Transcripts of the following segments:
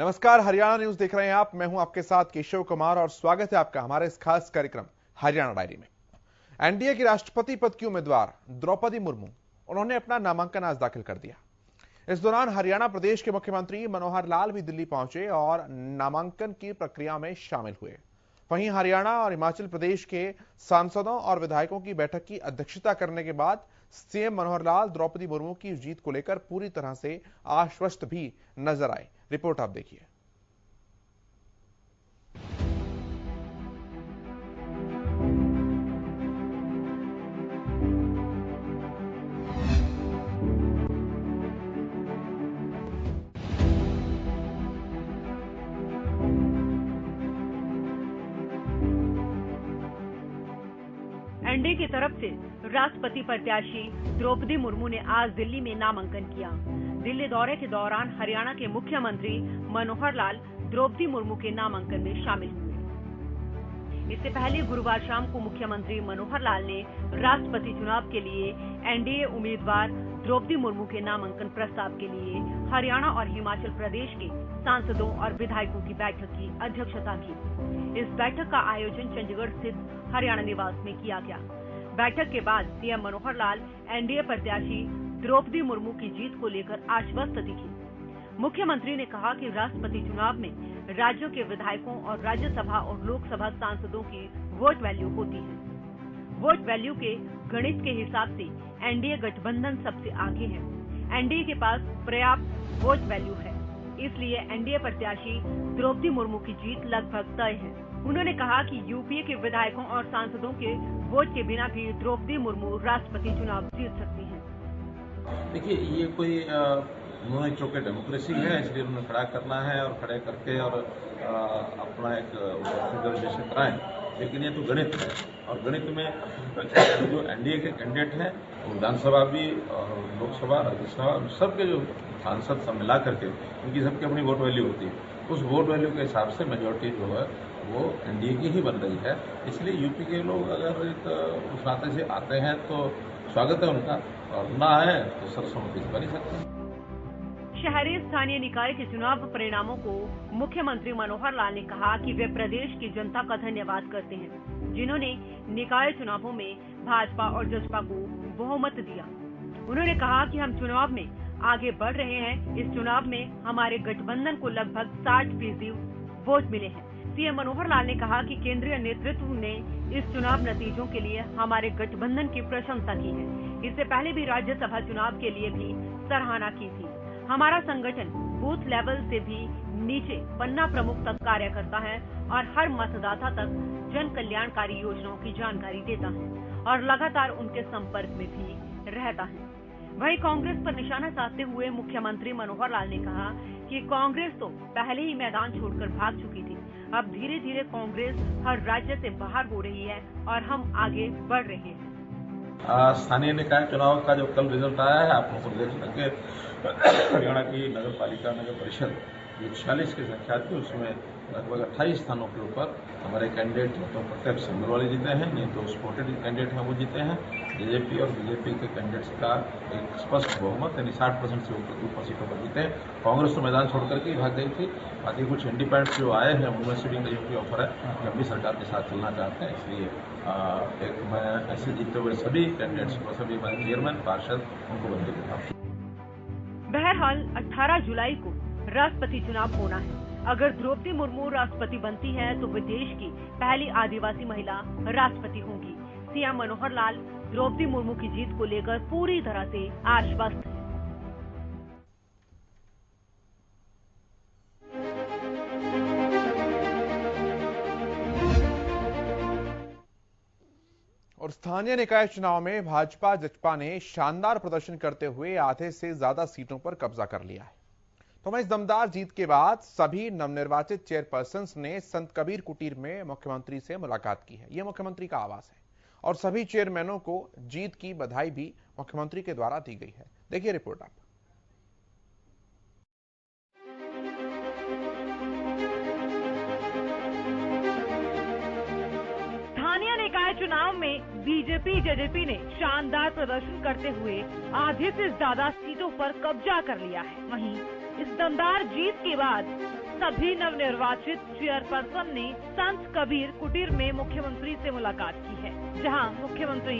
नमस्कार, हरियाणा न्यूज देख रहे हैं आप। मैं हूं आपके साथ केशव कुमार और स्वागत है आपका हमारे इस खास कार्यक्रम हरियाणा डायरी में। एनडीए की राष्ट्रपति पद की उम्मीदवार द्रौपदी मुर्मू उन्होंने अपना नामांकन आज दाखिल कर दिया। इस दौरान हरियाणा प्रदेश के मुख्यमंत्री मनोहर लाल भी दिल्ली पहुंचे और नामांकन की प्रक्रिया में शामिल हुए। वहीं हरियाणा और हिमाचल प्रदेश के सांसदों और विधायकों की बैठक की अध्यक्षता करने के बाद सीएम मनोहर लाल द्रौपदी मुर्मू की जीत को लेकर पूरी तरह से आश्वस्त भी नजर आए। रिपोर्ट आप देखिए। एनडीए की तरफ से राष्ट्रपति प्रत्याशी द्रौपदी मुर्मू ने आज दिल्ली में नामांकन किया। दिल्ली दौरे के दौरान हरियाणा के मुख्यमंत्री मनोहर लाल द्रौपदी मुर्मू के नामांकन में शामिल हुए। इससे पहले गुरुवार शाम को मुख्यमंत्री मनोहर लाल ने राष्ट्रपति चुनाव के लिए एनडीए उम्मीदवार द्रौपदी मुर्मू के नामांकन प्रस्ताव के लिए हरियाणा और हिमाचल प्रदेश के सांसदों और विधायकों की बैठक की अध्यक्षता की। इस बैठक का आयोजन चंडीगढ़ स्थित हरियाणा निवास में किया गया। बैठक के बाद सीएम मनोहर लाल एनडीए प्रत्याशी द्रौपदी मुर्मू की जीत को लेकर आश्वस्त दिखे। मुख्यमंत्री ने कहा कि राष्ट्रपति चुनाव में राज्यों के विधायकों और राज्यसभा और लोकसभा सांसदों की वोट वैल्यू होती है। वोट वैल्यू के गणित के हिसाब से एनडीए गठबंधन सबसे आगे है। एनडीए के पास पर्याप्त वोट वैल्यू है, इसलिए एनडीए प्रत्याशी द्रौपदी मुर्मू की जीत लगभग तय है। उन्होंने कहा कि यूपीए के विधायकों और सांसदों के वोट के बिना भी द्रौपदी मुर्मू राष्ट्रपति चुनाव जीत सकती हैं। देखिए, ये कोई मुंह चौके डेमोक्रेसी है, इसलिए उन्हें खड़ा करना है और खड़े करके और अपना एक रिजर्वेशन कराएं। लेकिन ये तो गणित है और गणित में जो एनडीए के कैंडिडेट हैं वो विधानसभा भी और लोकसभा राज्यसभा सबके जो सांसद सब मिला करके उनकी सबकी अपनी वोट वैल्यू होती है। उस वोट वैल्यू के हिसाब से मेजोरिटी जो है वो एनडीए की ही बन रही है। इसलिए यूपी के लोग अगर एक उस नाते से आते हैं तो स्वागत है उनका, और ना आए तो सर्वसम्मति से बनी सकते हैं। शहरी स्थानीय निकाय के चुनाव परिणामों को मुख्यमंत्री मनोहर लाल ने कहा कि वे प्रदेश की जनता का धन्यवाद करते हैं, जिन्होंने निकाय चुनावों में भाजपा और जसपा को बहुमत दिया। उन्होंने कहा कि हम चुनाव में आगे बढ़ रहे हैं। इस चुनाव में हमारे गठबंधन को लगभग 60% वोट मिले हैं। सीएम मनोहर लाल ने कहा कि केंद्रीय नेतृत्व ने इस चुनाव नतीजों के लिए हमारे गठबंधन की प्रशंसा की है। इससे पहले भी राज्यसभा चुनाव के लिए भी सराहना की थी। हमारा संगठन बूथ लेवल से भी नीचे पन्ना प्रमुख तक कार्य करता है और हर मतदाता तक जन कल्याणकारी योजनाओं की जानकारी देता है और लगातार उनके संपर्क में भी रहता है। वहीं कांग्रेस पर निशाना साधते हुए मुख्यमंत्री मनोहर लाल ने कहा कि कांग्रेस तो पहले ही मैदान छोड़कर भाग चुकी थी। अब धीरे धीरे कांग्रेस हर राज्य से बाहर हो रही है और हम आगे बढ़ रहे हैं। स्थानीय निकाय चुनाव का जो कल रिजल्ट आया है, आप लोगों को देख सके हरियाणा की नगर पालिका नगर परिषद जो 46 की संख्या थी उसमें लगभग 28 स्थानों के ऊपर हमारे कैंडिडेट तो प्रत्यक्ष सिंबल वाले जीते हैं, नहीं तो स्पोर्टेड कैंडिडेट हैं वो जीते हैं। जेजेपी और बीजेपी के कैंडिडेट्स का एक स्पष्ट बहुमत यानी 60% से ऊपर सीटों पर जीते हैं। कांग्रेस तो मैदान छोड़ करके ही भाग गई थी। बाकी कुछ इंडिपेंडेंट जो आए हैं उनमें से भी की ऑफर है कि हम भी सरकार के साथ चलना चाहते हैं। इसलिए एक मैं ऐसे जीतते हुए सभी कैंडिडेट्स को, सभी चेयरमैन पार्षद उनको बंदे देता हूँ। बहरहाल 18 जुलाई को राष्ट्रपति चुनाव होना है। अगर द्रौपदी मुर्मू राष्ट्रपति बनती है तो वे देश की पहली आदिवासी महिला राष्ट्रपति होंगी। सीएम मनोहर लाल द्रौपदी मुर्मू की जीत को लेकर पूरी तरह से आश्वस्त हैं। और स्थानीय निकाय चुनाव में भाजपा जसपा ने शानदार प्रदर्शन करते हुए आधे से ज्यादा सीटों पर कब्जा कर लिया है। तो इस दमदार जीत के बाद सभी नवनिर्वाचित चेयरपर्सन्स ने संत कबीर कुटीर में मुख्यमंत्री से मुलाकात की है। यह मुख्यमंत्री का आवास है और सभी चेयरमैनों को जीत की बधाई भी मुख्यमंत्री के द्वारा दी गई है। देखिए रिपोर्ट आप। स्थानीय निकाय चुनाव में बीजेपी जेजेपी ने शानदार प्रदर्शन करते हुए आधे से ज्यादा सीटों पर कब्जा कर लिया है। वहीं इस दमदार जीत के बाद सभी नवनिर्वाचित चेयरपर्सन ने संत कबीर कुटीर में मुख्यमंत्री से मुलाकात की है, जहां मुख्यमंत्री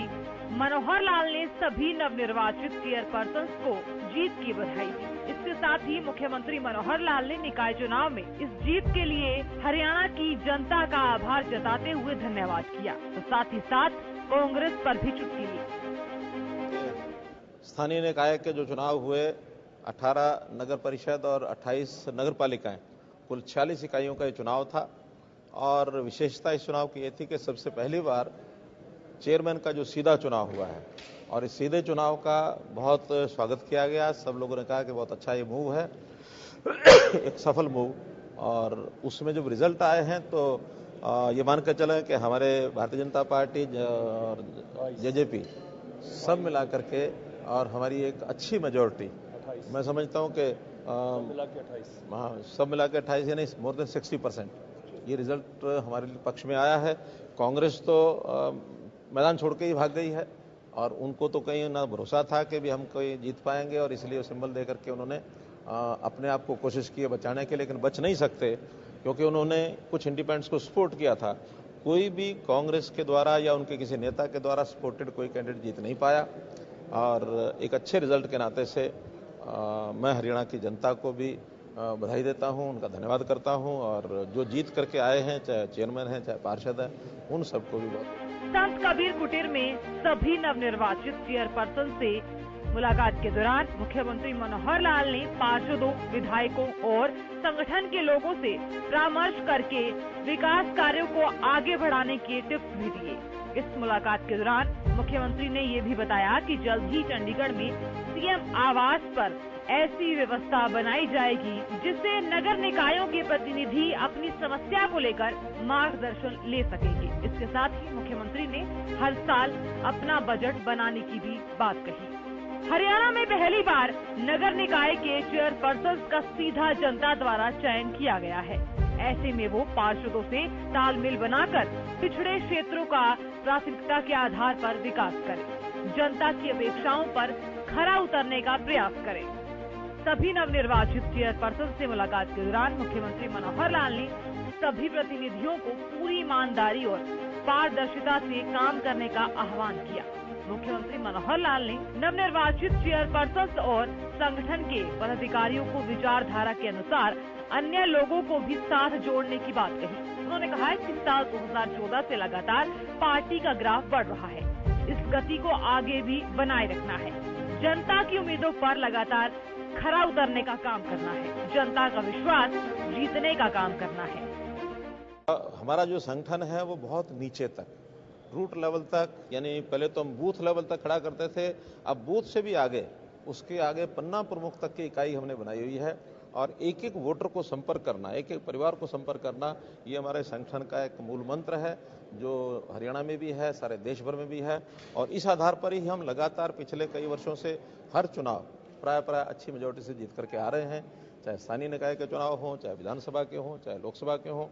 मनोहर लाल ने सभी नवनिर्वाचित चेयरपर्सन को जीत की बधाई दी। इसके साथ ही मुख्यमंत्री मनोहर लाल ने निकाय चुनाव में इस जीत के लिए हरियाणा की जनता का आभार जताते हुए धन्यवाद किया, तो साथ ही साथ कांग्रेस पर भी चुटकी ली। स्थानीय निकाय के जो चुनाव हुए 18 नगर परिषद और 28 नगर पालिकाएं, कुल 46 इकाइयों का ये चुनाव था। और विशेषता इस चुनाव की ये थी कि सबसे पहली बार चेयरमैन का जो सीधा चुनाव हुआ है और इस सीधे चुनाव का बहुत स्वागत किया गया। सब लोगों ने कहा कि बहुत अच्छा ये मूव है, एक सफल मूव। और उसमें जब रिजल्ट आए हैं तो ये मान कर चलें कि हमारे भारतीय जनता पार्टी और जेजेपी सब मिला करके और हमारी एक अच्छी मेजॉरिटी, मैं समझता हूं कि सब मिला के 28 यानी मोर देन 60% ये रिजल्ट हमारे पक्ष में आया है। कांग्रेस तो मैदान छोड़ के ही भाग गई है और उनको तो कहीं ना भरोसा था कि भी हम कोई जीत पाएंगे, और इसलिए सिंबल दे करके उन्होंने अपने आप को कोशिश की है बचाने के, लेकिन बच नहीं सकते क्योंकि उन्होंने कुछ इंडिपेंडेंट्स को सपोर्ट किया था। कोई भी कांग्रेस के द्वारा या उनके किसी नेता के द्वारा सपोर्टेड कोई कैंडिडेट जीत नहीं पाया। और एक अच्छे रिजल्ट के नाते से मैं हरियाणा की जनता को भी बधाई देता हूं, उनका धन्यवाद करता हूं, और जो जीत करके आए हैं, चाहे चेयरमैन हैं चाहे पार्षद हैं, उन सबको भी बहुत। संत कबीर कुटीर में सभी नवनिर्वाचित चेयरपर्सन से मुलाकात के दौरान मुख्यमंत्री मनोहर लाल ने पार्षदों, विधायकों और संगठन के लोगों से परामर्श करके विकास कार्यों को आगे बढ़ाने के टिप्स भी दिए। इस मुलाकात के दौरान मुख्यमंत्री ने ये भी बताया कि जल्द ही चंडीगढ़ में सीएम आवास पर ऐसी व्यवस्था बनाई जाएगी जिससे नगर निकायों के प्रतिनिधि अपनी समस्या को लेकर मार्गदर्शन ले सकेंगे। इसके साथ ही मुख्यमंत्री ने हर साल अपना बजट बनाने की भी बात कही। हरियाणा में पहली बार नगर निकाय के चेयरपर्सन का सीधा जनता द्वारा चयन किया गया है। ऐसे में वो पार्षदों से तालमेल बनाकर पिछड़े क्षेत्रों का प्राथमिकता के आधार पर विकास करें, जनता की अपेक्षाओं पर खरा उतरने का प्रयास करें। सभी नवनिर्वाचित चेयरपर्सन से मुलाकात के दौरान मुख्यमंत्री मनोहर लाल ने सभी प्रतिनिधियों को पूरी ईमानदारी और पारदर्शिता से काम करने का आह्वान किया। मुख्यमंत्री मनोहर लाल ने नवनिर्वाचित चेयरपर्सन और संगठन के पदाधिकारियों को विचारधारा के अनुसार अन्य लोगों को भी साथ जोड़ने की बात कही। उन्होंने कहा है कि साल 2014 से लगातार पार्टी का ग्राफ बढ़ रहा है, इस गति को आगे भी बनाए रखना है। जनता की उम्मीदों पर लगातार खरा उतरने का काम करना है, जनता का विश्वास जीतने का काम करना है। हमारा जो संगठन है वो बहुत नीचे तक, रूट लेवल तक, यानी पहले तो हम बूथ लेवल तक खड़ा करते थे, अब बूथ से भी आगे, उसके आगे पन्ना प्रमुख तक की इकाई हमने बनाई हुई है। और एक एक वोटर को संपर्क करना, एक एक परिवार को संपर्क करना, ये हमारे संगठन का एक मूल मंत्र है जो हरियाणा में भी है, सारे देश भर में भी है। और इस आधार पर ही हम लगातार पिछले कई वर्षों से हर चुनाव प्राय अच्छी मेजोरिटी से जीत करके आ रहे हैं, चाहे स्थानीय निकाय के चुनाव हों, चाहे विधानसभा के हों, चाहे लोकसभा के हों।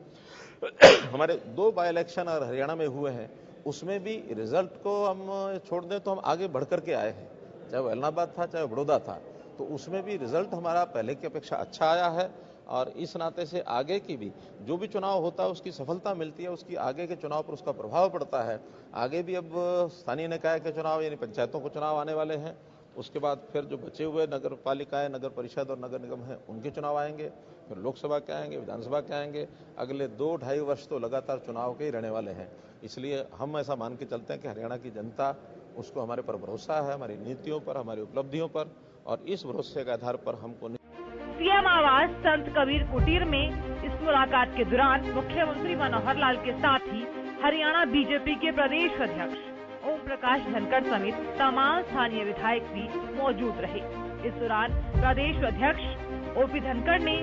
हमारे 2 बाई इलेक्शन और हरियाणा में हुए हैं, उसमें भी रिजल्ट को हम छोड़ दें तो हम आगे बढ़ करके आए हैं, चाहे वो इलाहाबाद था चाहे बड़ौदा था, तो उसमें भी रिजल्ट हमारा पहले की अपेक्षा अच्छा आया है। और इस नाते से आगे की भी जो भी चुनाव होता है उसकी सफलता मिलती है, उसकी आगे के चुनाव पर उसका प्रभाव पड़ता है। आगे भी अब स्थानीय निकाय के चुनाव यानी पंचायतों के चुनाव आने वाले हैं, उसके बाद फिर जो बचे हुए नगर पालिकाएं, नगर परिषद और नगर निगम हैं उनके चुनाव आएंगे, फिर लोकसभा के आएंगे, विधानसभा के आएंगे। अगले 2-2.5 वर्ष तो लगातार चुनाव के ही रहने वाले हैं। इसलिए हम ऐसा मान के चलते हैं कि हरियाणा की जनता, उसको हमारे पर भरोसा है, हमारी नीतियों पर, हमारी उपलब्धियों पर, और इस भरोसे के आधार पर हमको। सीएम आवास संत कबीर कुटीर में इस मुलाकात के दौरान मुख्यमंत्री मनोहर लाल के साथ ही हरियाणा बीजेपी के प्रदेश अध्यक्ष ओम प्रकाश धनखड़ समेत तमाम स्थानीय विधायक भी मौजूद रहे। इस दौरान प्रदेश अध्यक्ष ओपी धनखड़ ने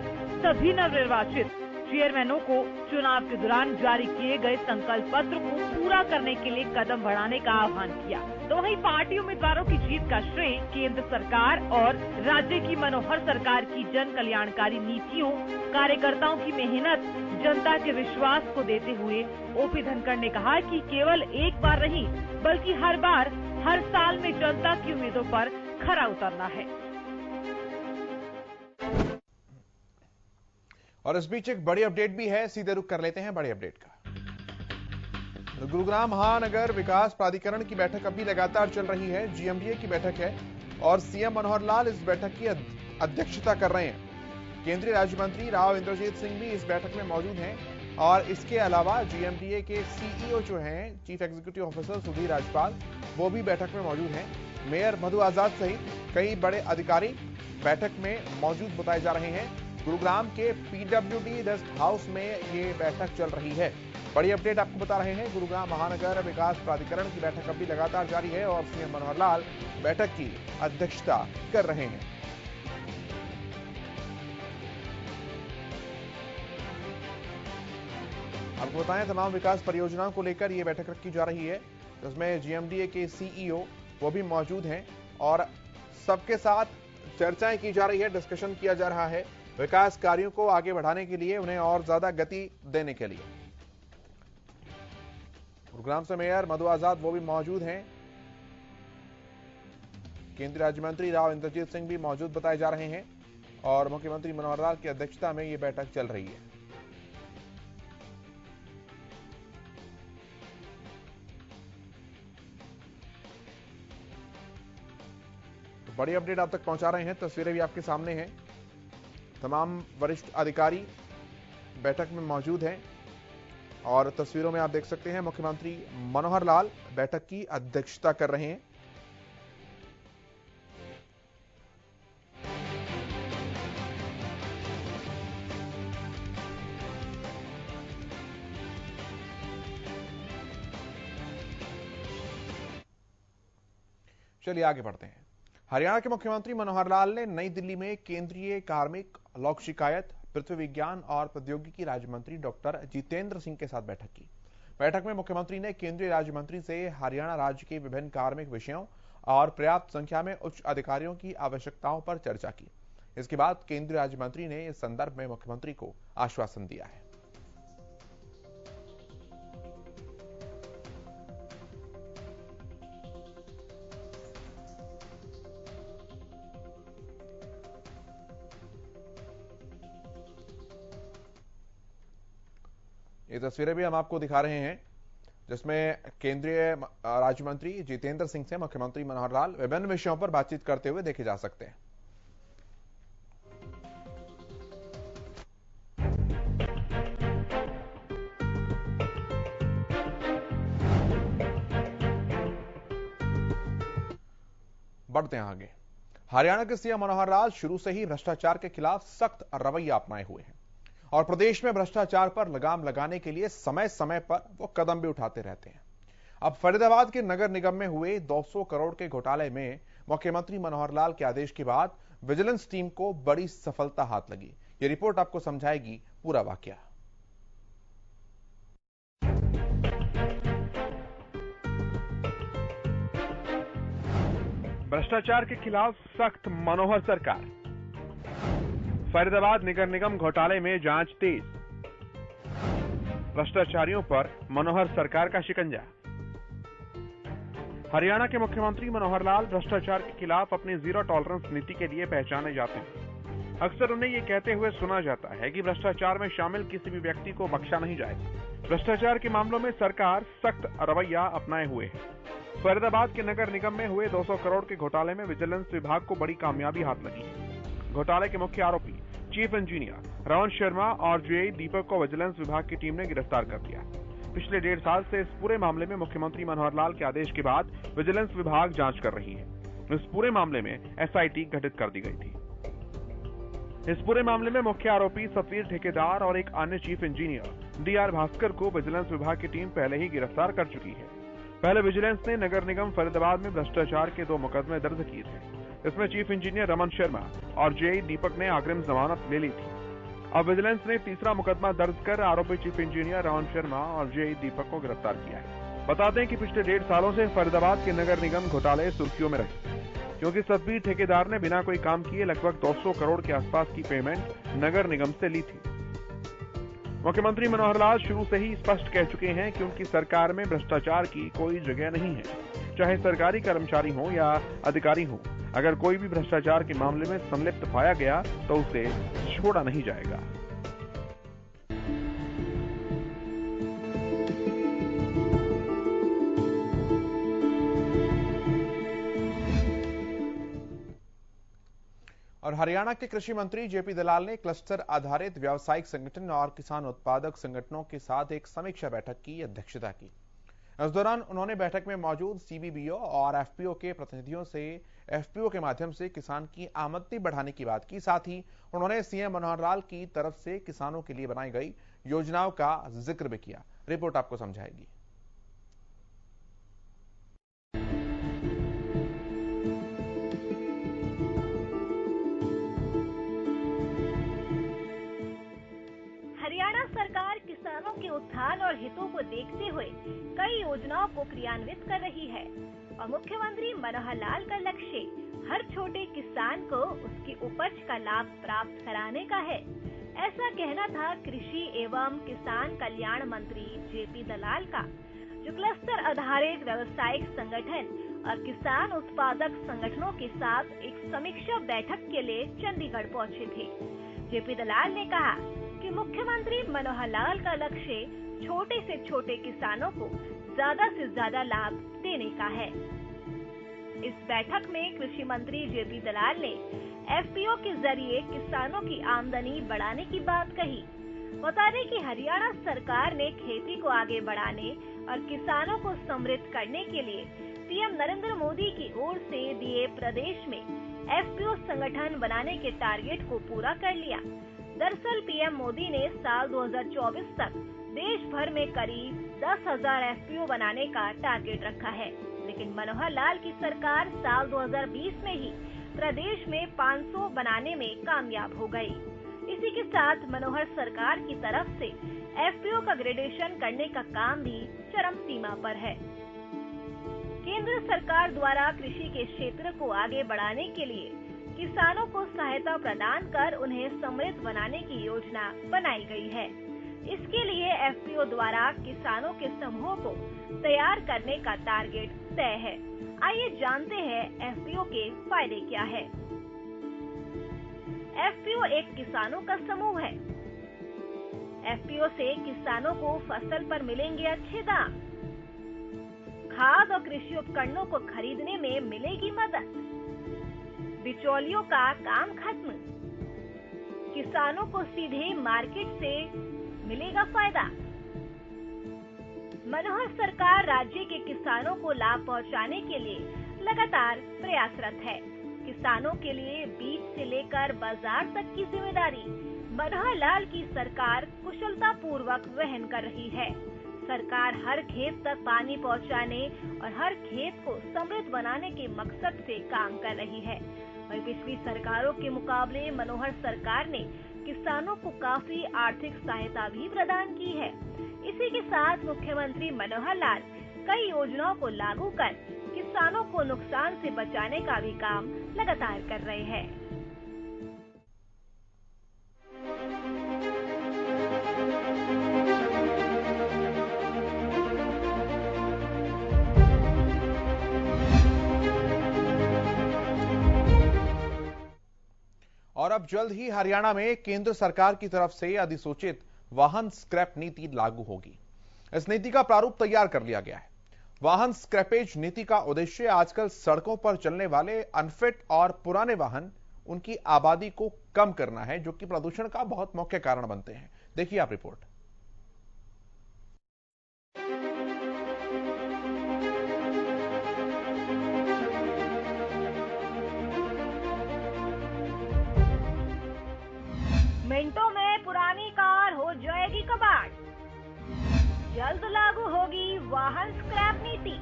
सभी नवनिर्वाचित चेयरमैनों को चुनाव के दौरान जारी किए गए संकल्प पत्र को पूरा करने के लिए कदम बढ़ाने का आह्वान किया। तो वहीं पार्टी उम्मीदवारों की जीत का श्रेय केंद्र सरकार और राज्य की मनोहर सरकार की जन कल्याणकारी नीतियों, कार्यकर्ताओं की मेहनत, जनता के विश्वास को देते हुए ओपी धनखड़ ने कहा कि केवल एक बार नहीं बल्कि हर बार, हर साल में जनता की उम्मीदों पर खरा उतरना है। और इस बीच एक बड़ी अपडेट भी है, सीधे रुख कर लेते हैं बड़ी अपडेट का। गुरुग्राम महानगर विकास प्राधिकरण की बैठक अभी लगातार चल रही है। जीएमडीए की बैठक है और सीएम मनोहर लाल इस बैठक की अध्यक्षता कर रहे हैं। केंद्रीय राज्य मंत्री राव इंद्रजीत सिंह भी इस बैठक में मौजूद हैं और इसके अलावा जीएमडीए के सीईओ जो हैं, chief executive officer Sudhir Rajpal, वो भी बैठक में मौजूद हैं। मेयर मधु आजाद सहित कई बड़े अधिकारी बैठक में मौजूद बताए जा रहे हैं। गुरुग्राम के पीडब्ल्यूडी गेस्ट हाउस में ये बैठक चल रही है। बड़ी अपडेट आपको बता रहे हैं, गुरुग्राम महानगर विकास प्राधिकरण की बैठक अभी लगातार जारी है और सीएम मनोहर लाल बैठक की अध्यक्षता कर रहे हैं। आपको बताएं, तमाम विकास परियोजनाओं को लेकर यह बैठक रखी जा रही है, जिसमें जीएमडीए के सीईओ वो भी मौजूद हैं और सबके साथ चर्चाएं की जा रही है, डिस्कशन किया जा रहा है विकास कार्यों को आगे बढ़ाने के लिए, उन्हें और ज्यादा गति देने के लिए। गुरुग्राम से मेयर मधु आजाद वो भी मौजूद हैं। केंद्रीय राज्य मंत्री राव इंद्रजीत सिंह भी मौजूद बताए जा रहे हैं और मुख्यमंत्री मनोहर लाल की अध्यक्षता में यह बैठक चल रही है। बड़ी अपडेट आप तक पहुंचा रहे हैं, तस्वीरें भी आपके सामने हैं। तमाम वरिष्ठ अधिकारी बैठक में मौजूद हैं और तस्वीरों में आप देख सकते हैं मुख्यमंत्री मनोहर लाल बैठक की अध्यक्षता कर रहे हैं। चलिए आगे बढ़ते हैं। हरियाणा के मुख्यमंत्री मनोहर लाल ने नई दिल्ली में केंद्रीय कार्मिक, लोक शिकायत, पृथ्वी विज्ञान और प्रौद्योगिकी राज्य मंत्री डॉक्टर जितेंद्र सिंह के साथ बैठक की। बैठक में मुख्यमंत्री ने केंद्रीय राज्य मंत्री से हरियाणा राज्य के विभिन्न कार्मिक विषयों और पर्याप्त संख्या में उच्च अधिकारियों की आवश्यकताओं पर चर्चा की। इसके बाद केंद्रीय राज्य मंत्री ने इस संदर्भ में मुख्यमंत्री को आश्वासन दिया है। ये तस्वीरें भी हम आपको दिखा रहे हैं, जिसमें केंद्रीय राज्य मंत्री जितेंद्र सिंह से मुख्यमंत्री मनोहर लाल विभिन्न विषयों पर बातचीत करते हुए देखे जा सकते हैं। बढ़ते हैं आगे। हरियाणा के सीएम मनोहर लाल शुरू से ही भ्रष्टाचार के खिलाफ सख्त रवैया अपनाए हुए हैं और प्रदेश में भ्रष्टाचार पर लगाम लगाने के लिए समय समय पर वो कदम भी उठाते रहते हैं। अब फरीदाबाद के नगर निगम में हुए 200 करोड़ के घोटाले में मुख्यमंत्री मनोहर लाल के आदेश के बाद विजिलेंस टीम को बड़ी सफलता हाथ लगी। ये रिपोर्ट आपको समझाएगी पूरा वाकया। भ्रष्टाचार के खिलाफ सख्त मनोहर सरकार। फरीदाबाद नगर निगम घोटाले में जांच तेज। भ्रष्टाचारियों पर मनोहर सरकार का शिकंजा। हरियाणा के मुख्यमंत्री मनोहर लाल भ्रष्टाचार के खिलाफ अपनी जीरो टॉलरेंस नीति के लिए पहचाने जाते हैं। अक्सर उन्हें यह कहते हुए सुना जाता है कि भ्रष्टाचार में शामिल किसी भी व्यक्ति को बख्शा नहीं जाएगा। भ्रष्टाचार के मामलों में सरकार सख्त रवैया अपनाए हुए है। फरीदाबाद के नगर निगम में हुए 200 करोड़ के घोटाले में विजिलेंस विभाग को बड़ी कामयाबी हाथ लगी है। घोटाले के मुख्य आरोपी चीफ इंजीनियर रमन शर्मा और जेई दीपक को विजिलेंस विभाग की टीम ने गिरफ्तार कर लिया। पिछले 1.5 साल से इस पूरे मामले में मुख्यमंत्री मनोहर लाल के आदेश के बाद विजिलेंस विभाग जांच कर रही है। इस पूरे मामले में एसआईटी गठित कर दी गई थी। इस पूरे मामले में मुख्य आरोपी सतवीर ठेकेदार और एक अन्य चीफ इंजीनियर डीआर भास्कर को विजिलेंस विभाग की टीम पहले ही गिरफ्तार कर चुकी है। पहले विजिलेंस ने नगर निगम फरीदाबाद में भ्रष्टाचार के 2 मुकदमे दर्ज किए थे। इसमें चीफ इंजीनियर रमन शर्मा और जेई दीपक ने अग्रिम जमानत ले ली थी। अब विजिलेंस ने तीसरा मुकदमा दर्ज कर आरोपी चीफ इंजीनियर रमन शर्मा और जेई दीपक को गिरफ्तार किया है। बता दें कि पिछले 1.5 सालों से फरीदाबाद के नगर निगम घोटाले सुर्खियों में रहे, क्योंकि सतवीर ठेकेदार ने बिना कोई काम किए लगभग 200 करोड़ के आसपास की पेमेंट नगर निगम से ली थी। मुख्यमंत्री मनोहर लाल शुरू से ही स्पष्ट कह चुके हैं कि उनकी सरकार में भ्रष्टाचार की कोई जगह नहीं है। चाहे सरकारी कर्मचारी हो या अधिकारी हो, अगर कोई भी भ्रष्टाचार के मामले में संलिप्त पाया गया तो उसे छोड़ा नहीं जाएगा। और हरियाणा के कृषि मंत्री जेपी दलाल ने क्लस्टर आधारित व्यावसायिक संगठन और किसान उत्पादक संगठनों के साथ एक समीक्षा बैठक की अध्यक्षता की। इस दौरान उन्होंने बैठक में मौजूद सीबीबीओ और एफपीओ के प्रतिनिधियों से एफपीओ के माध्यम से किसान की आमदनी बढ़ाने की बात की। साथ ही उन्होंने सीएम मनोहर लाल की तरफ से किसानों के लिए बनाई गई योजनाओं का जिक्र भी किया। रिपोर्ट आपको समझाएगी। हरियाणा सरकार किसानों के उत्थान और हितों को देखते हुए कई योजनाओं को क्रियान्वित कर रही है और मुख्यमंत्री मनोहर लाल का लक्ष्य हर छोटे किसान को उसकी उपज का लाभ प्राप्त कराने का है। ऐसा कहना था कृषि एवं किसान कल्याण मंत्री जेपी दलाल का, जो क्लस्टर आधारित व्यावसायिक संगठन और किसान उत्पादक संगठनों के साथ एक समीक्षा बैठक के लिए चंडीगढ़ पहुंचे थे। जेपी दलाल ने कहा कि मुख्यमंत्री मनोहर लाल का लक्ष्य छोटे से छोटे किसानों को ज्यादा से ज्यादा लाभ देने का है। इस बैठक में कृषि मंत्री जेपी दलाल ने एफपीओ के जरिए किसानों की आमदनी बढ़ाने की बात कही। बता दें कि हरियाणा सरकार ने खेती को आगे बढ़ाने और किसानों को समृद्ध करने के लिए पीएम नरेंद्र मोदी की ओर से दिए प्रदेश में एफपीओ संगठन बनाने के टारगेट को पूरा कर लिया। दरअसल पीएम मोदी ने साल 2024 तक देश भर में करीब 10,000 एफपीओ बनाने का टारगेट रखा है, लेकिन मनोहर लाल की सरकार साल 2020 में ही प्रदेश में 500 बनाने में कामयाब हो गई। इसी के साथ मनोहर सरकार की तरफ से एफपीओ का ग्रेडेशन करने का काम भी चरम सीमा पर है। केंद्र सरकार द्वारा कृषि के क्षेत्र को आगे बढ़ाने के लिए किसानों को सहायता प्रदान कर उन्हें समृद्ध बनाने की योजना बनाई गई है। इसके लिए एफपीओ द्वारा किसानों के समूह को तैयार करने का टारगेट तय है। आइए जानते हैं एफपीओ के फायदे क्या है। एफपीओ एक किसानों का समूह है। एफपीओ से किसानों को फसल पर मिलेंगे अच्छे दाम, खाद और कृषि उपकरणों को खरीदने में मिलेगी मदद, बिचौलियों का काम खत्म, किसानों को सीधे मार्केट से मिलेगा फायदा। मनोहर सरकार राज्य के किसानों को लाभ पहुंचाने के लिए लगातार प्रयासरत है। किसानों के लिए बीज से लेकर बाजार तक की जिम्मेदारी मनोहर लाल की सरकार कुशलता पूर्वक वहन कर रही है। सरकार हर खेत तक पानी पहुंचाने और हर खेत को समृद्ध बनाने के मकसद से काम कर रही है। वहीं पिछली सरकारों के मुकाबले मनोहर सरकार ने किसानों को काफी आर्थिक सहायता भी प्रदान की है। इसी के साथ मुख्यमंत्री मनोहर लाल कई योजनाओं को लागू कर किसानों को नुकसान से बचाने का भी काम लगातार कर रहे हैं। और अब जल्द ही हरियाणा में केंद्र सरकार की तरफ से अधिसूचित वाहन स्क्रैप नीति लागू होगी। इस नीति का प्रारूप तैयार कर लिया गया है। वाहन स्क्रैपेज नीति का उद्देश्य आजकल सड़कों पर चलने वाले अनफिट और पुराने वाहन, उनकी आबादी को कम करना है, जो कि प्रदूषण का बहुत मुख्य कारण बनते हैं। देखिए आप रिपोर्ट। मिनटों में पुरानी कार हो जाएगी कबाड़। जल्द लागू होगी वाहन स्क्रैप नीति।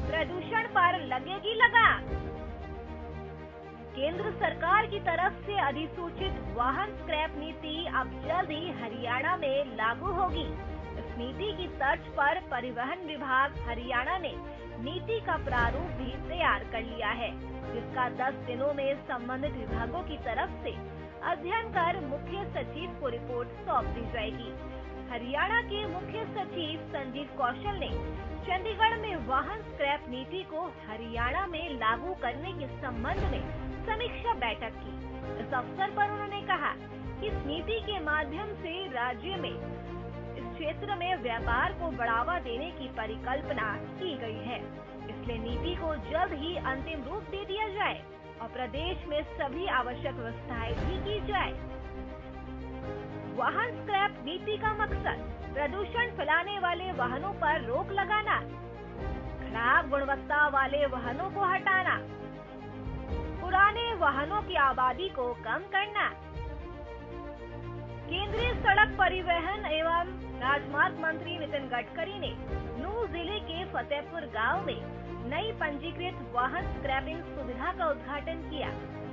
प्रदूषण पर लगेगी लगाम। केंद्र सरकार की तरफ से अधिसूचित वाहन स्क्रैप नीति अब जल्द ही हरियाणा में लागू होगी। इस नीति की तर्ज पर परिवहन विभाग हरियाणा ने नीति का प्रारूप भी तैयार कर लिया है, जिसका 10 दिनों में संबंधित विभागों की तरफ से अध्ययन कर मुख्य सचिव को रिपोर्ट सौंप दी जाएगी। हरियाणा के मुख्य सचिव संजीव कौशल ने चंडीगढ़ में वाहन स्क्रैप नीति को हरियाणा में लागू करने के संबंध में समीक्षा बैठक की। इस अवसर पर उन्होंने कहा कि इस नीति के माध्यम से राज्य में इस क्षेत्र में व्यापार को बढ़ावा देने की परिकल्पना की गई है। इसलिए नीति को जल्द ही अंतिम रूप दे दिया जाए और प्रदेश में सभी आवश्यक व्यवस्थाएं भी की जाए। वाहन स्क्रैप नीति का मकसद प्रदूषण फैलाने वाले वाहनों पर रोक लगाना, खराब गुणवत्ता वाले वाहनों को हटाना, पुराने वाहनों की आबादी को कम करना। केंद्रीय सड़क परिवहन एवं राजमार्ग मंत्री नितिन गडकरी ने नूंह जिले के फतेहपुर गांव में नई पंजीकृत वाहन स्क्रैपिंग सुविधा का उद्घाटन किया।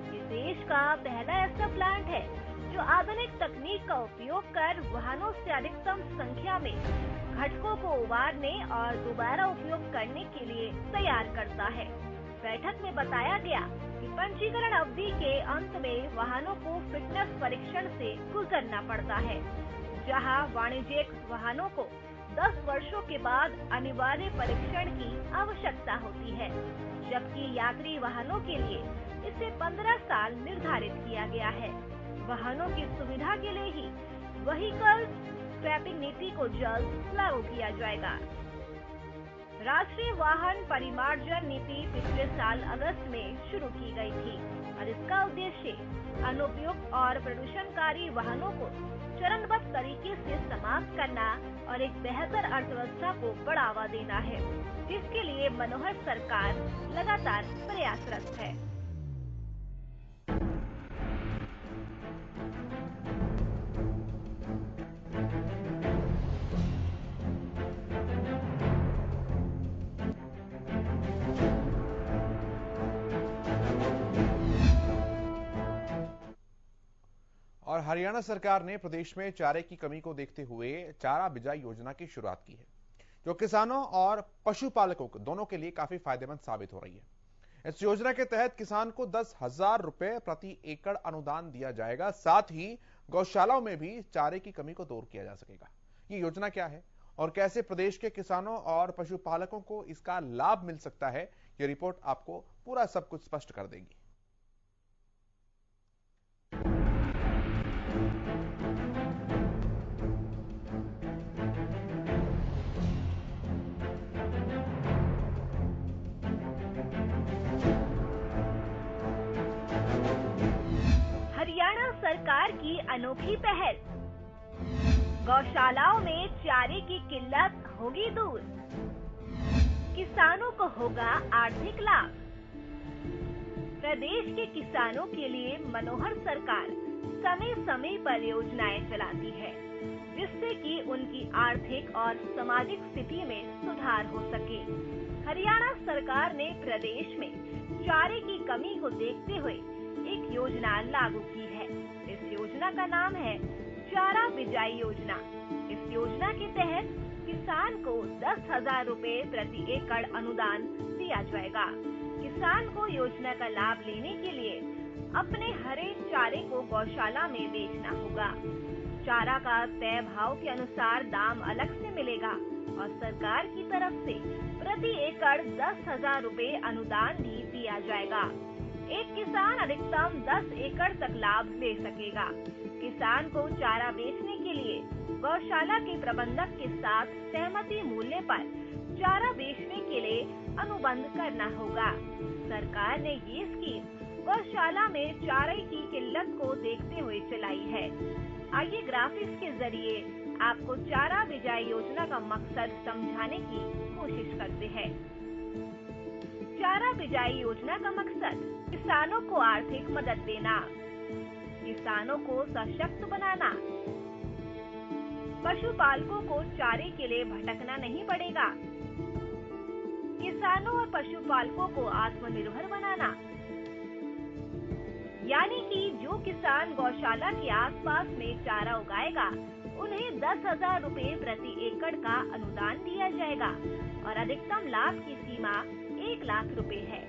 ये देश का पहला ऐसा प्लांट है जो आधुनिक तकनीक का उपयोग कर वाहनों से अधिकतम संख्या में घटकों को उबारने और दोबारा उपयोग करने के लिए तैयार करता है। बैठक में बताया गया कि पंजीकरण अवधि के अंत में वाहनों को फिटनेस परीक्षण से गुजरना पड़ता है, जहां वाणिज्यिक वाहनों को 10 वर्षों के बाद अनिवार्य परीक्षण की आवश्यकता होती है, जबकि यात्री वाहनों के लिए इसे 15 साल निर्धारित किया गया है। वाहनों की सुविधा के लिए ही व्हीकल स्क्रैपिंग नीति को जल्द लागू किया जाएगा। राष्ट्रीय वाहन परिमार्जन नीति पिछले साल अगस्त में शुरू की गई थी और इसका उद्देश्य अनुपयुक्त और प्रदूषणकारी वाहनों को चरणबद्ध तरीके से समाप्त करना और एक बेहतर अर्थव्यवस्था को बढ़ावा देना है, जिसके लिए मनोहर सरकार लगातार प्रयासरत है। और हरियाणा सरकार ने प्रदेश में चारे की कमी को देखते हुए चारा बिजाई योजना की शुरुआत की है, जो किसानों और पशुपालकों दोनों के लिए काफी फायदेमंद साबित हो रही है। इस योजना के तहत किसान को 10,000 रुपए प्रति एकड़ अनुदान दिया जाएगा। साथ ही गौशालाओं में भी चारे की कमी को दूर किया जा सकेगा। ये योजना क्या है और कैसे प्रदेश के किसानों और पशुपालकों को इसका लाभ मिल सकता है, ये रिपोर्ट आपको पूरा सब कुछ स्पष्ट कर देगी। हरियाणा सरकार की अनोखी पहल, गौशालाओं में चारे की किल्लत होगी दूर, किसानों को होगा आर्थिक लाभ। प्रदेश के किसानों के लिए मनोहर सरकार समय समय पर योजनाएं चलाती है, जिससे कि उनकी आर्थिक और सामाजिक स्थिति में सुधार हो सके। हरियाणा सरकार ने प्रदेश में चारे की कमी को देखते हुए एक योजना लागू की है। इस योजना का नाम है चारा बिजाई योजना। इस योजना के तहत किसान को 10,000 रुपए प्रति एकड़ अनुदान दिया जाएगा। किसान को योजना का लाभ लेने के लिए अपने हरे चारे को गौशाला में बेचना होगा। चारा का तय भाव के अनुसार दाम अलग से मिलेगा और सरकार की तरफ से प्रति एकड़ 10,000 रुपए अनुदान भी दिया जाएगा। एक किसान अधिकतम 10 एकड़ तक लाभ ले सकेगा। किसान को चारा बेचने के लिए गौशाला के प्रबंधक के साथ सहमति मूल्य पर चारा बेचने के लिए अनुबंध करना होगा। सरकार ने ये स्कीम गौशाला में चारे की किल्लत को देखते हुए चलाई है। आइए ग्राफिक्स के जरिए आपको चारा बिजाई योजना का मकसद समझाने की कोशिश करते हैं। चारा बिजाई योजना का मकसद किसानों को आर्थिक मदद देना, किसानों को सशक्त बनाना, पशुपालकों को चारे के लिए भटकना नहीं पड़ेगा, किसानों और पशुपालकों को आत्मनिर्भर बनाना। यानी कि जो किसान गौशाला के आसपास में चारा उगाएगा, उन्हें 10,000 रुपए प्रति एकड़ का अनुदान दिया जाएगा और अधिकतम लाभ की सीमा 1 लाख रुपए है।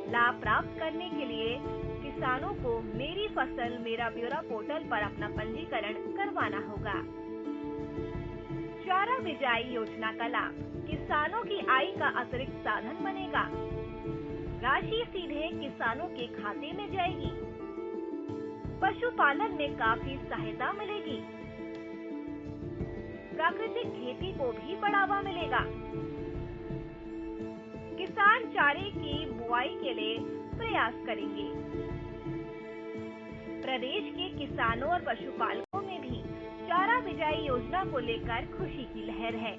लाभ प्राप्त करने के लिए किसानों को मेरी फसल मेरा ब्यौरा पोर्टल पर अपना पंजीकरण करवाना होगा। चारा बिजाई योजना का लाभ किसानों की आय का अतिरिक्त साधन बनेगा। राशि सीधे किसानों के खाते में जाएगी। पशुपालन में काफी सहायता मिलेगी। प्राकृतिक खेती को भी बढ़ावा मिलेगा। किसान चारे की बुआई के लिए प्रयास करेंगे। प्रदेश के किसानों और पशुपालकों में भी चारा बिजाई योजना को लेकर खुशी की लहर है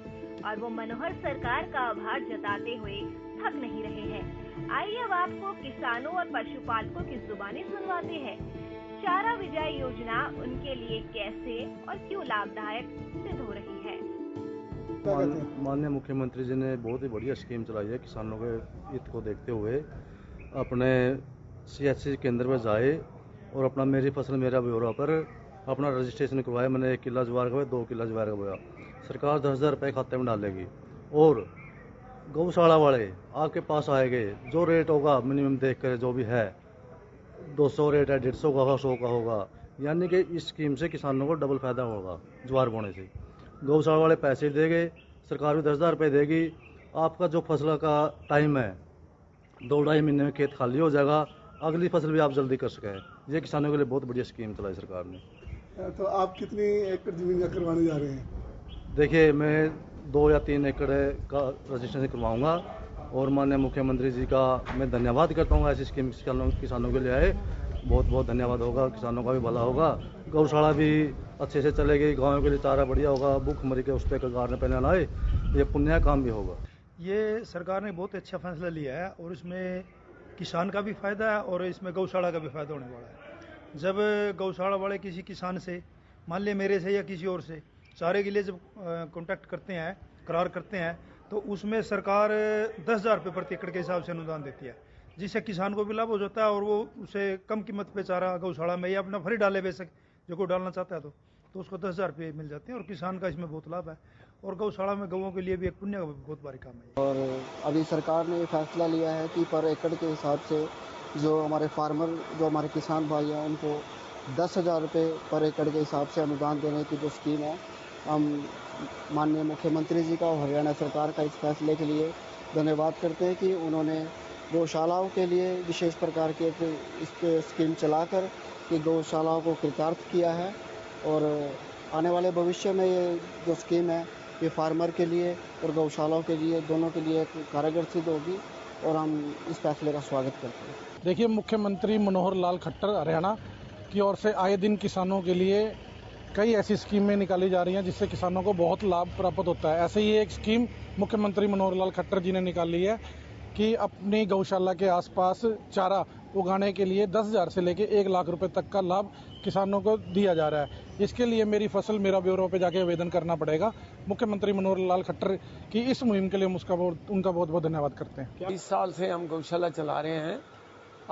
और वो मनोहर सरकार का आभार जताते हुए थक नहीं रहे हैं। आइए अब आपको किसानों और पशुपालकों की जुबानी सुनवाते हैं। चारा बिजाई योजना उनके लिए कैसे और क्यों लाभदायक सिद्ध हो रही है। माननीय मुख्यमंत्री जी ने बहुत ही बढ़िया स्कीम चलाई है। किसानों के हित को देखते हुए अपने CHC केंद्र में जाए और अपना मेरी फसल मेरा ब्यौरा पर अपना रजिस्ट्रेशन करवाया। मैंने 1 किला ज्वार का 2 किला ज्वार का बोया। सरकार 10,000 रुपये खाते में डालेगी और गौशाला वाले आपके पास आएंगे। जो रेट होगा मिनिमम देख कर जो भी है 200 रेट है 150 का होगा 100 का होगा। यानी कि इस स्कीम से किसानों को डबल फायदा होगा। ज्वार बोने से गौशाला वाले पैसे देंगे, सरकार भी 10,000 रुपये देगी। आपका जो फसल का टाइम है 2-2.5 महीने में खेत खाली हो जाएगा, अगली फसल भी आप जल्दी कर सकें। ये किसानों के लिए बहुत बढ़िया स्कीम चलाई सरकार ने। तो आप कितनी एकड़ जमीन का करवाने जा रहे हैं? देखिए मैं 2 या 3 एकड़ का रजिस्ट्रेशन करवाऊंगा और माननीय मुख्यमंत्री जी का मैं धन्यवाद करता हूँ। ऐसी स्कीम किसानों के लिए आए, बहुत बहुत धन्यवाद होगा। किसानों का भी भला होगा, गौशाला भी अच्छे से चलेगी, गाँव के लिए चारा बढ़िया होगा, भूखमरी के उस पर कगार ने पहले लाए, ये पुण्य काम भी होगा। ये सरकार ने बहुत अच्छा फैसला लिया है और इसमें किसान का भी फायदा है और इसमें गौशाला का भी फायदा होने वाला है। जब गौशाला वाले किसी किसान से, मान लिया मेरे से या किसी और से, चारे के लिए जब कॉन्टैक्ट करते हैं, करार करते हैं, तो उसमें सरकार 10,000 रुपये प्रति एकड़ के हिसाब से अनुदान देती है, जिससे किसान को भी लाभ हो जाता है और वो उसे कम कीमत पे चारा गौशाला में या अपना फ्री डाले बेशक जो को डालना चाहता है तो उसको 10,000 रुपये मिल जाते हैं और किसान का इसमें बहुत लाभ है और गौशाला में गौओं के लिए भी एक पुण्य का बहुत भारी काम है। और अभी सरकार ने ये फैसला लिया है कि पर एकड़ के हिसाब से जो हमारे फार्मर, जो हमारे किसान भाई हैं, उनको 10,000 रुपये पर एकड़ के हिसाब से अनुदान देने की जो स्कीम है, हम माननीय मुख्यमंत्री जी का और हरियाणा सरकार का इस फैसले के लिए धन्यवाद करते हैं कि उन्होंने गौशालाओं के लिए विशेष प्रकार की एक स्कीम चलाकर कि गौशालाओं को कृतार्थ किया है और आने वाले भविष्य में ये जो स्कीम है ये फार्मर के लिए और गौशालाओं के लिए, दोनों के लिए कारगर सिद्ध होगी और हम इस फैसले का स्वागत करते हैं। देखिए, मुख्यमंत्री मनोहर लाल खट्टर हरियाणा की ओर से आए दिन किसानों के लिए कई ऐसी स्कीमें निकाली जा रही हैं जिससे किसानों को बहुत लाभ प्राप्त होता है। ऐसे ही एक स्कीम मुख्यमंत्री मनोहर लाल खट्टर जी ने निकाली है कि अपनी गौशाला के आसपास चारा उगाने के लिए 10,000 से लेके 1 लाख रुपए तक का लाभ किसानों को दिया जा रहा है। इसके लिए मेरी फसल मेरा ब्यूरो पे जाके आवेदन करना पड़ेगा। मुख्यमंत्री मनोहर लाल खट्टर की इस मुहिम के लिए उनका बहुत बहुत धन्यवाद करते हैं। 20 साल से हम गौशाला चला रहे हैं।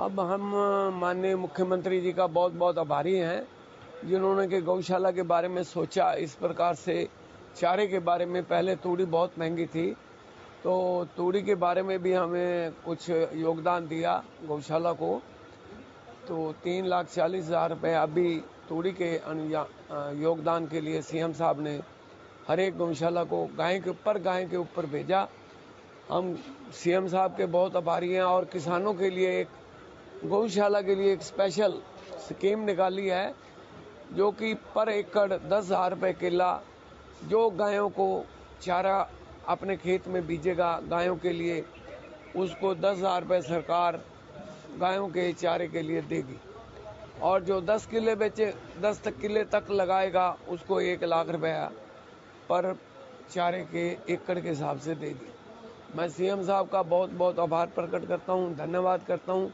अब हम माननीय मुख्यमंत्री जी का बहुत बहुत आभारी हैं जिन्होंने कि गौशाला के बारे में सोचा। इस प्रकार से चारे के बारे में पहले तूड़ी बहुत महंगी थी, तो तूड़ी के बारे में भी हमें कुछ योगदान दिया गौशाला को, तो 3,40,000 रुपये अभी तूड़ी के योगदान के लिए CM साहब ने हर एक गौशाला को गाय के ऊपर भेजा। हम CM साहब के बहुत आभारी हैं और किसानों के लिए एक गौशाला के लिए एक स्पेशल स्कीम निकाली है जो कि पर एकड़ 10,000 रुपये किला जो गायों को चारा अपने खेत में बीजेगा गायों के लिए, उसको 10,000 रुपये सरकार गायों के चारे के लिए देगी और जो 10 किले तक लगाएगा उसको 1 लाख रुपया पर चारे के एकड़ के हिसाब से देगी। मैं CM साहब का बहुत बहुत आभार प्रकट करता हूँ, धन्यवाद करता हूँ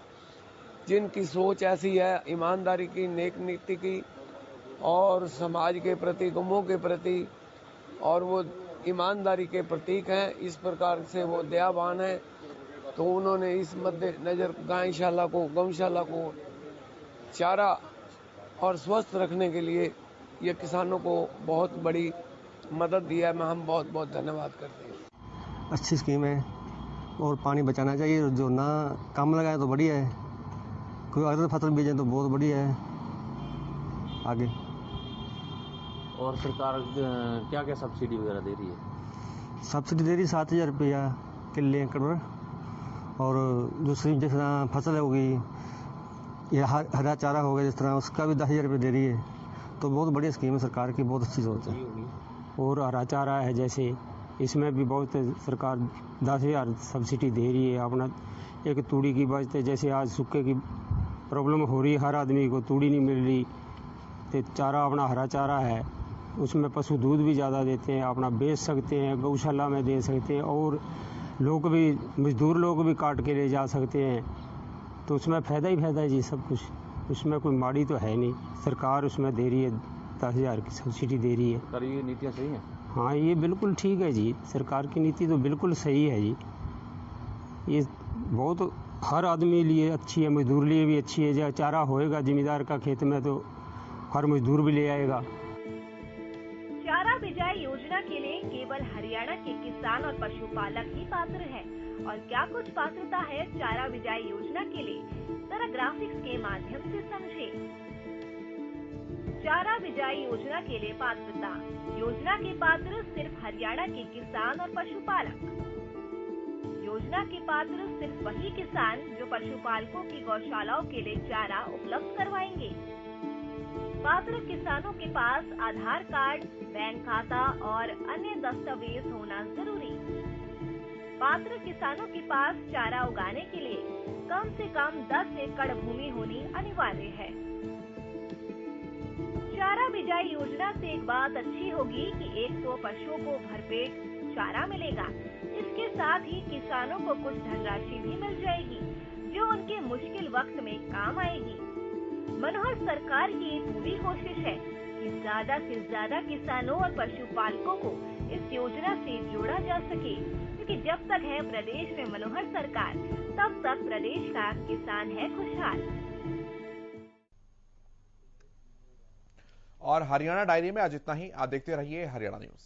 जिनकी सोच ऐसी है ईमानदारी की, नेक नीति की और समाज के प्रति, गौओं के प्रति, और वो ईमानदारी के प्रतीक हैं। इस प्रकार से वो दयावान हैं, तो उन्होंने इस मद्देनजर गौशाला को चारा और स्वस्थ रखने के लिए ये किसानों को बहुत बड़ी मदद दी है। हम बहुत बहुत धन्यवाद करते हैं। अच्छी स्कीम है और पानी बचाना चाहिए। जो ना काम लगाए तो बढ़िया है, कोई अगर फसल बीजे तो बहुत बढ़िया है आगे। और सरकार क्या क्या सब्सिडी वगैरह दे रही है? सब्सिडी दे रही 7,000 रुपया किले एकड़ पर, और दूसरी जिस तरह फसल होगी या हरा चारा हो गया जिस तरह, उसका भी 10,000 रुपये दे रही है। तो बहुत बढ़िया स्कीम है सरकार की, बहुत अच्छी सोच है। और हरा चारा है जैसे, इसमें भी बहुत सरकार 10,000 सब्सिडी दे रही है। अपना एक तूड़ी की बचत है। जैसे आज सूखे की प्रॉब्लम हो रही है, हर आदमी को तूड़ी नहीं मिल रही, तो चारा अपना हरा चारा है, उसमें पशु दूध भी ज़्यादा देते हैं, अपना बेच सकते हैं, गौशाला में दे सकते हैं, और लोग भी, मजदूर लोग भी काट के ले जा सकते हैं। तो उसमें फ़ायदा ही फ़ायदा है जी सब कुछ, उसमें कोई माड़ी तो है नहीं। सरकार उसमें दे रही है, 10,000 की सब्सिडी दे रही है। सर ये नीतियाँ सही हैं? हाँ, ये बिल्कुल ठीक है जी, सरकार की नीति तो बिल्कुल सही है जी। ये बहुत हर आदमी लिए अच्छी है, मजदूर लिए भी अच्छी है। जब चारा होएगा जिम्मेदार का खेत में तो हर मजदूर भी ले आएगा। चारा बिजाई योजना के लिए केवल हरियाणा के किसान और पशुपालक ही पात्र हैं। और क्या कुछ पात्रता है चारा बिजाई योजना के लिए, जरा ग्राफिक्स के माध्यम से समझे। चारा बिजाई योजना के लिए पात्रता। योजना के पात्र सिर्फ हरियाणा के किसान और पशुपालक। योजना के पात्र सिर्फ वही किसान जो पशुपालकों की गौशालाओं के लिए चारा उपलब्ध करवाएंगे। पात्र किसानों के पास आधार कार्ड, बैंक खाता और अन्य दस्तावेज होना जरूरी। पात्र किसानों के पास चारा उगाने के लिए कम से कम 10 एकड़ भूमि होनी अनिवार्य है। चारा बिजाई योजना से एक बात अच्छी होगी कि 100 पशुओं को भरपेट चारा मिलेगा। इसके साथ ही किसानों को कुछ धनराशि भी मिल जाएगी जो उनके मुश्किल वक्त में काम आएगी। मनोहर सरकार की पूरी कोशिश है कि ज्यादा से ज्यादा किसानों और पशुपालकों को इस योजना से जोड़ा जा सके, क्योंकि जब तक है प्रदेश में मनोहर सरकार, तब तक प्रदेश का किसान है खुशहाल। और हरियाणा डायरी में आज इतना ही। आप देखते रहिए हरियाणा न्यूज।